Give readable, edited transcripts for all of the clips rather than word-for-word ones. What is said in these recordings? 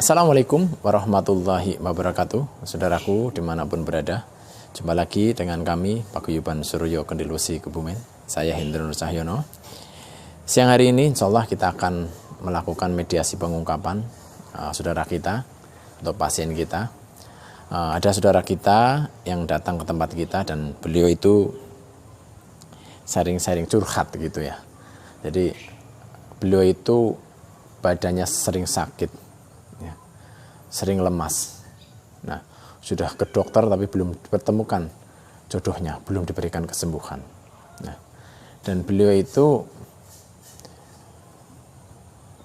Assalamualaikum warahmatullahi wabarakatuh. Saudaraku dimanapun berada, jumpa lagi dengan kami Paguyuban Suryo Kendilusi Kebumen. Saya Hendro Nur Cahyono. Siang hari ini insya Allah kita akan melakukan mediasi pengungkapan saudara kita atau pasien kita. Ada saudara kita yang datang ke tempat kita dan beliau itu sharing-sharing curhat gitu ya. Jadi beliau itu badannya sering sakit, ya, sering lemas. Nah, sudah ke dokter tapi belum dipertemukan jodohnya, belum diberikan kesembuhan. Nah, dan beliau itu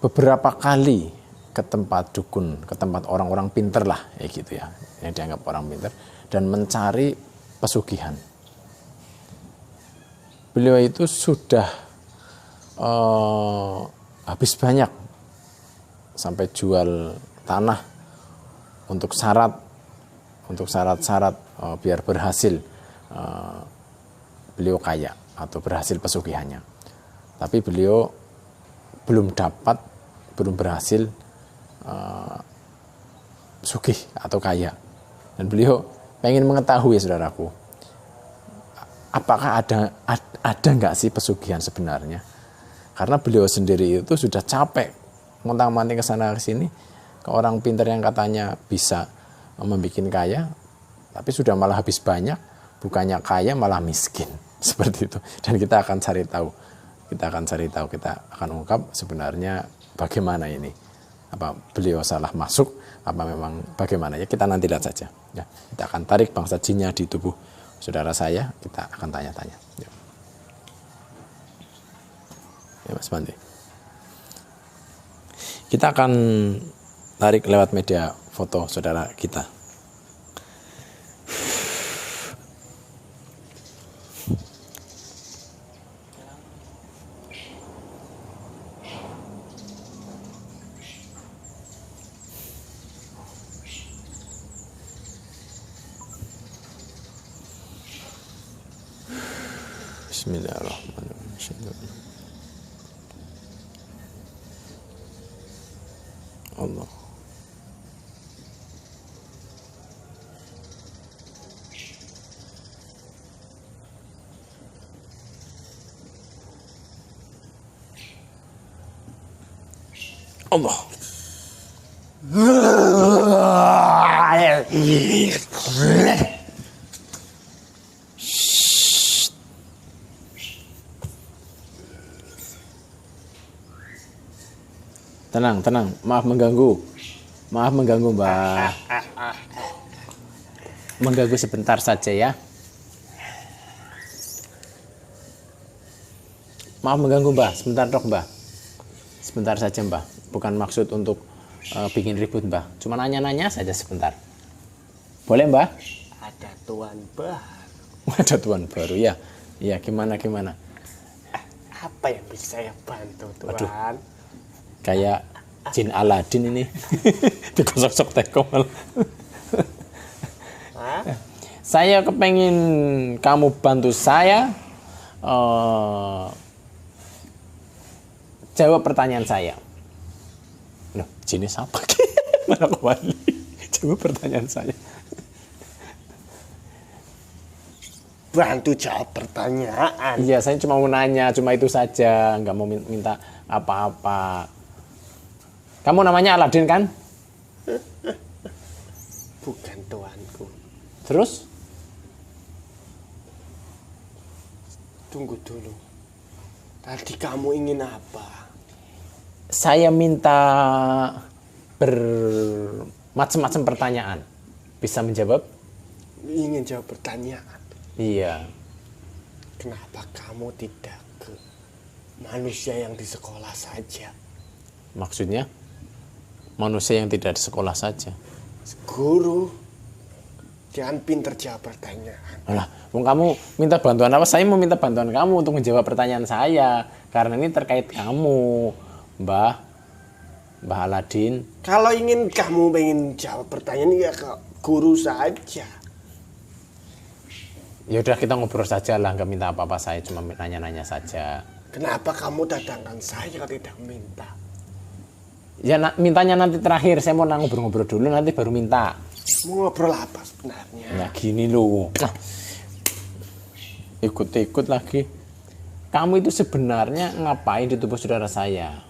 beberapa kali ke tempat dukun, ke tempat orang-orang pinter lah, ya gitu ya, yang dianggap orang pinter, dan mencari pesugihan. Beliau itu sudah habis banyak, sampai jual tanah untuk syarat-syarat biar berhasil beliau kaya atau berhasil pesugihannya. Tapi beliau belum berhasil sugih atau kaya. Dan beliau pengen mengetahui, saudaraku, apakah ada nggak sih pesugihan sebenarnya? Karena beliau sendiri itu sudah capek ngontang-manting ke sana ke sini ke orang pintar yang katanya bisa membuat kaya, tapi sudah malah habis banyak, bukannya kaya malah miskin. Seperti itu. Dan kita akan cari tahu, kita akan ungkap sebenarnya bagaimana ini. Apa beliau salah masuk, apa memang bagaimana, ya kita nanti lihat saja. Ya, kita akan tarik bangsa jinnya di tubuh saudara saya, kita akan tanya-tanya. Ya Mas Bante. Kita akan tarik lewat media foto saudara kita. Bismillahirrahmanirrahim. Allah. Allah. Tenang, maaf mengganggu, Mbak. Mengganggu sebentar saja ya. Maaf mengganggu, Mbak, sebentar dok, Mbak. Sebentar saja, Mbak. Bukan maksud untuk bikin ribut, Mbak. Cuma nanya-nanya saja sebentar. Boleh, Mbak? Ada tuan baru. Ada tuan baru ya. Iya, gimana? Apa yang bisa saya bantu, Tuan? Aduh. Kayak jin Aladin ini. Digosok-sok teko malah. Saya kepengen kamu bantu saya jawab pertanyaan saya. Loh, jinnya siapa? Mana kembali? Jawab pertanyaan saya. Bantu jawab pertanyaan. Iya, saya cuma mau nanya, cuma itu saja, nggak mau minta apa-apa. Kamu namanya Aladin kan? Bukan, tuanku. Terus? Tunggu dulu. Tadi kamu ingin apa? Saya minta bermacam-macam pertanyaan. Bisa menjawab? Ingin jawab pertanyaan. Iya. Kenapa kamu tidak ke manusia yang di sekolah saja? Maksudnya? Manusia yang tidak di sekolah saja. Guru. Jangan pinter jawab pertanyaan. Alah, kamu minta bantuan apa? Saya mau minta bantuan kamu untuk menjawab pertanyaan saya. Karena ini terkait kamu, Mbah Aladin. Kalau kamu ingin jawab pertanyaan, ya ke guru saja. Ya udah, kita ngobrol saja lah, nggak minta apa-apa, saya cuma nanya-nanya saja. Kenapa kamu datangkan saya kalau tidak minta? Ya mintanya nanti terakhir, saya mau ngobrol-ngobrol dulu nanti baru minta. Mau ngobrol apa sebenarnya? Ya gini loh. Ikut-ikut lagi. Kamu itu sebenarnya ngapain di tubuh saudara saya?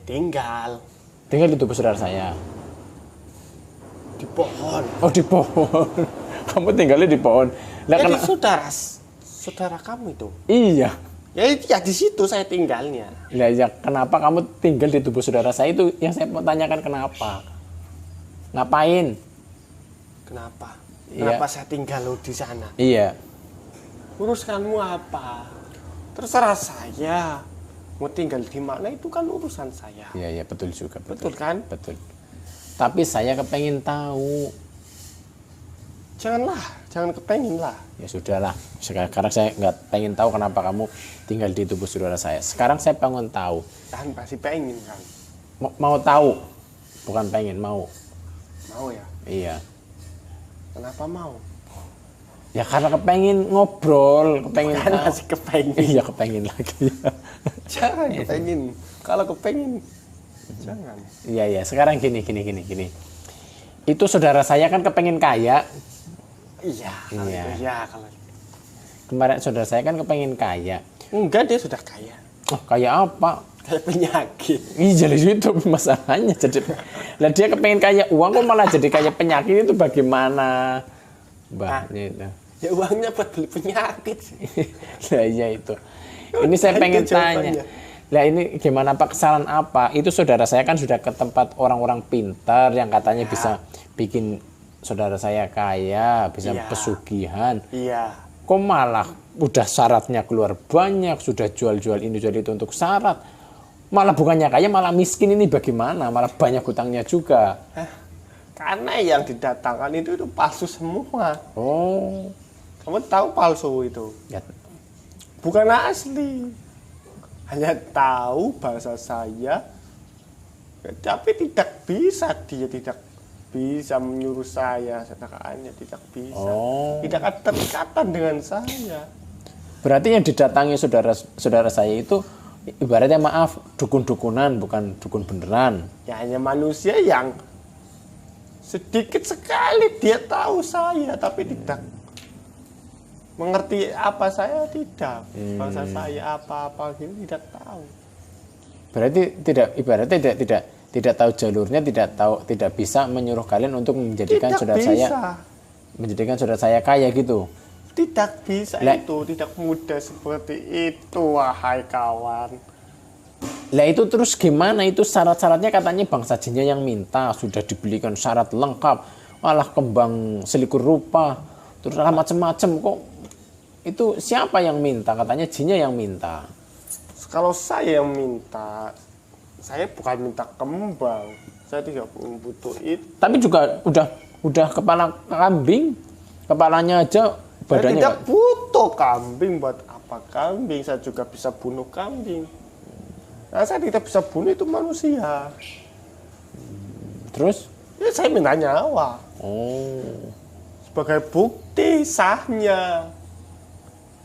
Tinggal Tinggal di tubuh saudara saya. di pohon. Oh di pohon. Kamu tinggalnya di pohon. Lah Jadi kena... saudara kamu itu. Iya. Ya di situ saya tinggalnya. Lah ya kenapa kamu tinggal di tubuh saudara saya itu yang saya mau tanyakan kenapa? Ngapain? Kenapa? Iya. Kenapa saya tinggal lo di sana? Iya. Urusanmu apa? Terserah saya. Mau tinggal di mana itu kan urusan saya. Iya betul juga. Betul kan? Betul. Tapi saya kepengen tahu. Jangan kepengen lah. Ya sudahlah. Sekarang saya nggak pengen tahu kenapa kamu tinggal di tubuh saudara saya. Sekarang saya pengen tahu. Kan pasti pengen kan. Mau tahu, bukan pengen mau. Mau ya? Iya. Kenapa mau? Ya karena kepengen ngobrol, kepengen Kan tahu. masih kepengen. Iya kepengen lagi. Jangan kepengen. Kalau kepengen, jangan. Iya. Sekarang gini. Itu saudara saya kan kepengen kaya. Iya. Kalau Iya. itu ya kalau. Kemarin saudara saya kan kepengen kaya. Enggak, dia sudah kaya. Oh kaya apa? Kayak penyakit. Iya jadi itu masalahnya. Jadi, lah dia kepengen kaya uang kok malah jadi kaya penyakit itu bagaimana? Mbaknya itu. Ya uangnya buat beli penyakit. Lah iya itu. Ini saya pengen Itu jawabannya. tanya. Lah ini gimana Pak, kesalahan apa? Itu saudara saya kan sudah ke tempat orang-orang pintar yang katanya bisa bikin saudara saya kaya, bisa Iya. pesugihan. Iya. Kok malah udah syaratnya keluar banyak, sudah jual-jual ini jual itu untuk syarat. Malah bukannya kaya, malah miskin ini bagaimana? Malah banyak hutangnya juga. Karena yang didatangkan itu palsu semua. Oh. Kamu tahu palsu itu? Ya, Bukan asli. Hanya tahu bahasa saya, tapi tidak bisa, dia tidak bisa menyuruh saya, sedangkannya tidak bisa. Oh. Tidak ada terikatan dengan saya. berarti yang didatangi saudara saya itu ibaratnya maaf dukun-dukunan bukan dukun beneran. Ya hanya manusia yang sedikit sekali dia tahu saya, tapi tidak mengerti apa saya, tidak. Bahasa saya apa-apa gitu tidak tahu. Berarti ibaratnya tidak tahu jalurnya, tidak bisa menyuruh kalian untuk menjadikan Tidak saudara bisa. saya kaya gitu. Tidak bisa itu, tidak mudah seperti itu, wahai kawan. Lah itu terus gimana itu syarat-syaratnya katanya bangsa jinnya yang minta, sudah dibelikan syarat lengkap, malah kembang selikur rupa, terus macam-macam kok. Itu siapa yang minta? Katanya jinnya yang minta. Kalau saya yang minta, saya bukan minta kembang, saya tidak butuh itu. Tapi juga udah kepala kambing, kepalanya aja Saya badannya tidak butuh kambing, buat apa kambing? Saya juga bisa bunuh kambing. Nah, saya tidak bisa bunuh itu manusia. terus. Ya saya minta nyawa Oh. sebagai bukti sahnya.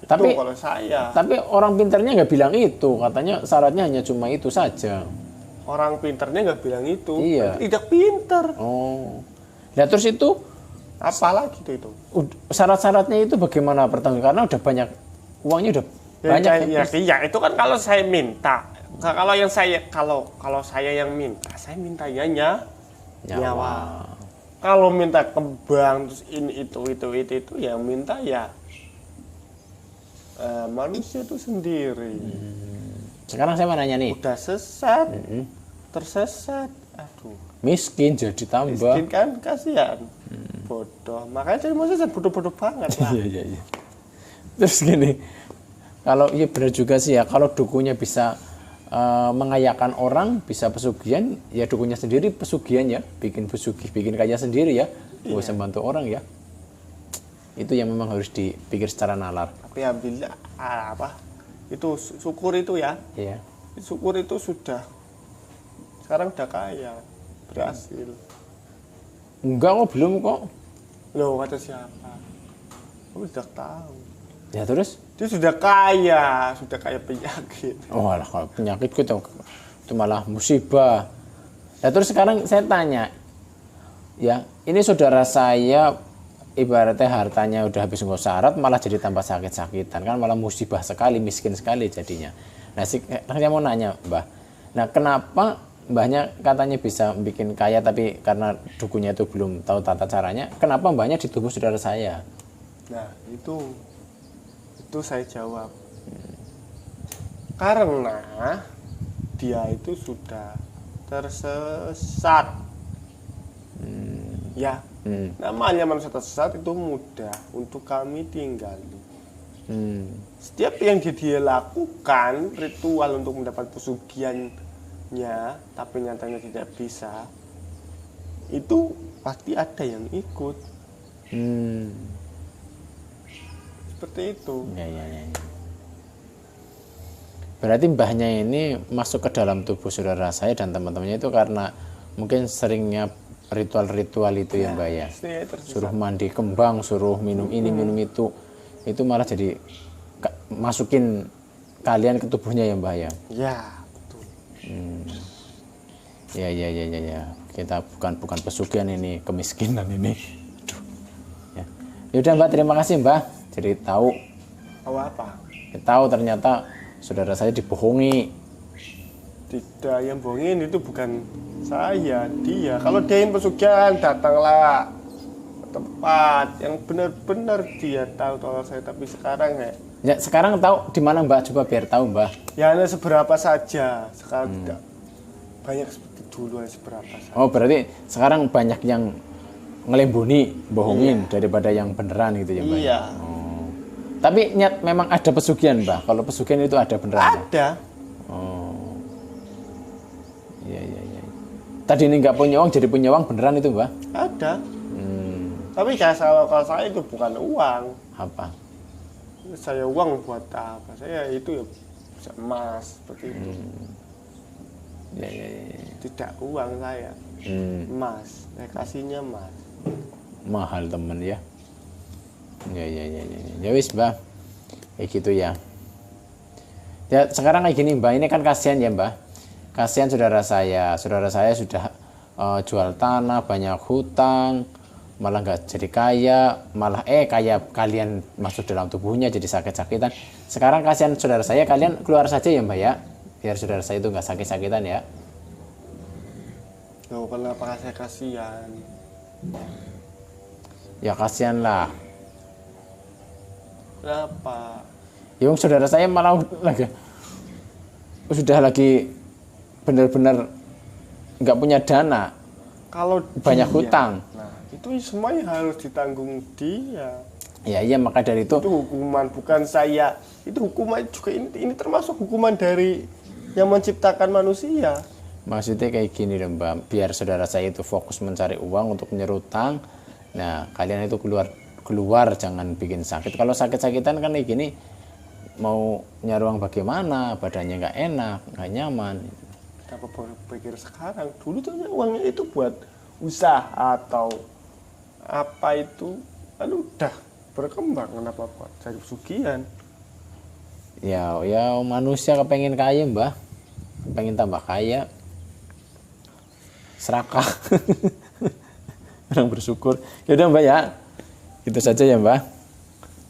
Tapi Itu kalau saya. Tapi orang pintarnya nggak bilang itu, katanya syaratnya hanya cuma itu saja. Orang pinternya nggak bilang itu. Iya. Tidak pinter. Oh. Nah terus itu Apalagi itu. syarat-syaratnya itu bagaimana pertama? Karena udah banyak uangnya udah banyak. Ya, itu kan kalau saya minta. Nah, kalau saya yang minta, saya minta ya nyawa. Kalau minta kembang terus ini itu yang minta ya manusia itu sendiri. Sekarang saya mau nanya nih, Udah sesat, tersesat, aduh. miskin jadi tambah. Miskin kan kasihan, bodoh. Makanya jadi manusia bodoh-bodoh banget lah. Iya. Terus gini, kalau iya benar juga sih ya, kalau dukunya bisa mengayakan orang, bisa pesugihan, ya dukunya sendiri pesugihan ya, bikin pesugih, bikin kaya sendiri ya, nggak usah bantu orang ya. Itu yang memang harus dipikir secara nalar. Tapi alhamdulillah itu syukur itu ya. Iya. Syukur itu sekarang udah kaya, berhasil. Enggak kok, belum kok. Loh, kata siapa? Kamu sudah tahu. Ya terus? Dia sudah kaya penyakit. Oh alah, kalau penyakit kita itu malah musibah. Nah, terus sekarang saya tanya, ya ini saudara saya ibaratnya hartanya udah habis nggak syarat malah jadi tambah sakit-sakitan kan, malah musibah sekali, miskin sekali jadinya. Nah saya mau nanya Mbah, nah kenapa Mbahnya katanya bisa bikin kaya tapi karena dukunya itu belum tahu tata caranya, kenapa Mbahnya dituduh saudara saya? Nah itu saya jawab, karena dia itu sudah tersesat. Ya, namanya manusia tersesat itu mudah untuk kami tinggali. Setiap yang dia lakukan ritual untuk mendapat pesugihannya, tapi nyatanya tidak bisa, itu pasti ada yang ikut. Seperti itu. Ya. Berarti mbahnya ini masuk ke dalam tubuh saudara saya dan teman-temannya itu karena mungkin seringnya ritual-ritual itu ya Mbak ya. Suruh mandi kembang, suruh minum ini, minum itu malah jadi masukin kalian ke tubuhnya ya Mbak ya. Ya, betul. Ya. Kita bukan pesugihan ini, kemiskinan ini. Aduh. Ya. Yaudah Mbak, terima kasih Mbak. Jadi tahu. Tahu apa? Tahu ternyata saudara saya dibohongi. Tidak, yang bohongin itu bukan saya, dia. Kalau dia ingin pesugihan, datanglah ke tempat yang benar-benar dia tahu kalau saya. Tapi sekarang ya sekarang tahu di mana Mbak, coba biar tahu Mbak. Ya hanya seberapa saja. Sekarang tidak banyak seperti dulu, hanya seberapa saja. Oh berarti sekarang banyak yang ngelembuni, bohongin daripada yang beneran gitu ya Mbak. Iya. Oh. Tapi memang ada pesugihan Mbak. Kalau pesugihan itu ada beneran? Ada. Oh. Iya. Tadi ini nggak punya uang jadi punya uang beneran itu Mbak? Ada. Tapi kalau saya itu bukan uang. Apa? Saya uang buat apa? Saya itu ya bisa emas seperti itu. Ya. Tidak uang saya. Emas. Saya kasihnya emas. Mahal temen ya. Ya. Ya wis Mbak. Kayak gitu ya. Ya sekarang kayak gini Mbak, ini kan kasihan ya Mbak. Kasihan saudara saya sudah jual tanah, banyak hutang, malah nggak jadi kaya, malah kaya kalian masuk dalam tubuhnya jadi sakit-sakitan. Sekarang kasihan saudara saya, kalian keluar saja ya Mbak ya, biar saudara saya itu nggak sakit-sakitan ya. Loh, kenapa saya kasihan? Ya kasihan lah. Kenapa? Yang saudara saya malah sudah lagi benar-benar nggak punya dana, kalau banyak hutang. Nah itu semuanya harus ditanggung dia. Ya iya, maka dari itu hukuman, bukan saya. Itu hukuman juga, ini termasuk hukuman dari yang menciptakan manusia. Maksudnya kayak gini dong Mbak, biar saudara saya itu fokus mencari uang untuk menyerutang. Nah kalian itu keluar jangan bikin sakit. Kalau sakit-sakitan kan kayak gini, mau nyari uang bagaimana, badannya nggak enak, nggak nyaman. Kenapa baru pikir sekarang? Dulu tuh uangnya itu buat usaha atau apa itu, lalu udah berkembang, kenapa buat cari pesugihan? Ya manusia kepengen kaya Mbak, pengen tambah kaya, serakah. Orang bersyukur. Yaudah Mbak ya, gitu saja ya Mbak.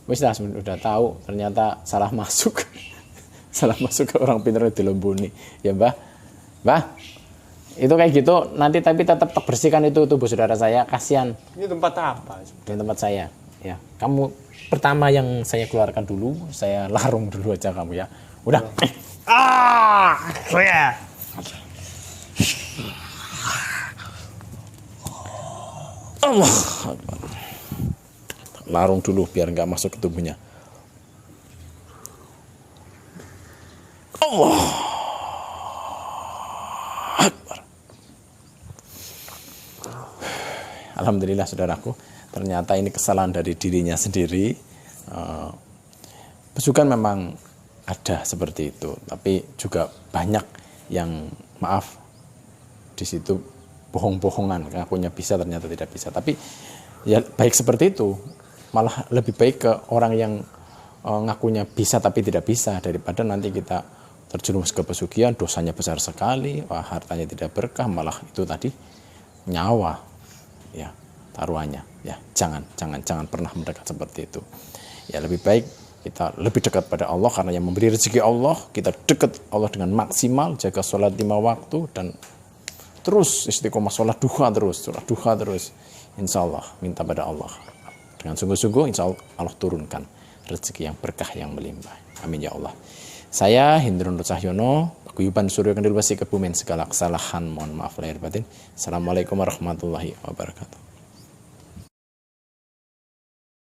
Wis lah, udah tahu ternyata salah masuk. Salah masuk ke orang pintar dilembuni ya Mbak. Mbak, itu kayak gitu nanti, tapi tetap bersihkan itu tubuh saudara saya, kasihan. Ini tempat apa? Di tempat saya ya. Kamu pertama yang saya keluarkan dulu, saya larung dulu aja kamu ya. Udah. Ya. Allah. Larung dulu biar nggak masuk ke tubuhnya. Allah. Alhamdulillah saudaraku, ternyata ini kesalahan dari dirinya sendiri. Pesugihan memang ada seperti itu, tapi juga banyak yang maaf di situ bohong-bohongan, ngakunya bisa ternyata tidak bisa. Tapi ya baik seperti itu, malah lebih baik ke orang yang ngakunya bisa tapi tidak bisa, daripada nanti kita terjerumus ke pesugihan, dosanya besar sekali, wah, hartanya tidak berkah, malah itu tadi nyawa, ya taruhannya. Ya, jangan pernah mendekat seperti itu. Ya, lebih baik kita lebih dekat pada Allah, karena yang memberi rezeki Allah, kita dekat Allah dengan maksimal, jaga sholat 5 waktu, dan terus istiqomah sholat duha terus. Insya Allah, minta pada Allah. Dengan sungguh-sungguh, insya Allah turunkan rezeki yang berkah, yang melimpah. Amin ya Allah. Saya Hindron Cahyono, Guyuban Suryo Kendil Wasi Kebumen, segala kesalahan mohon maaf lahir batin. Assalamualaikum warahmatullahi wabarakatuh.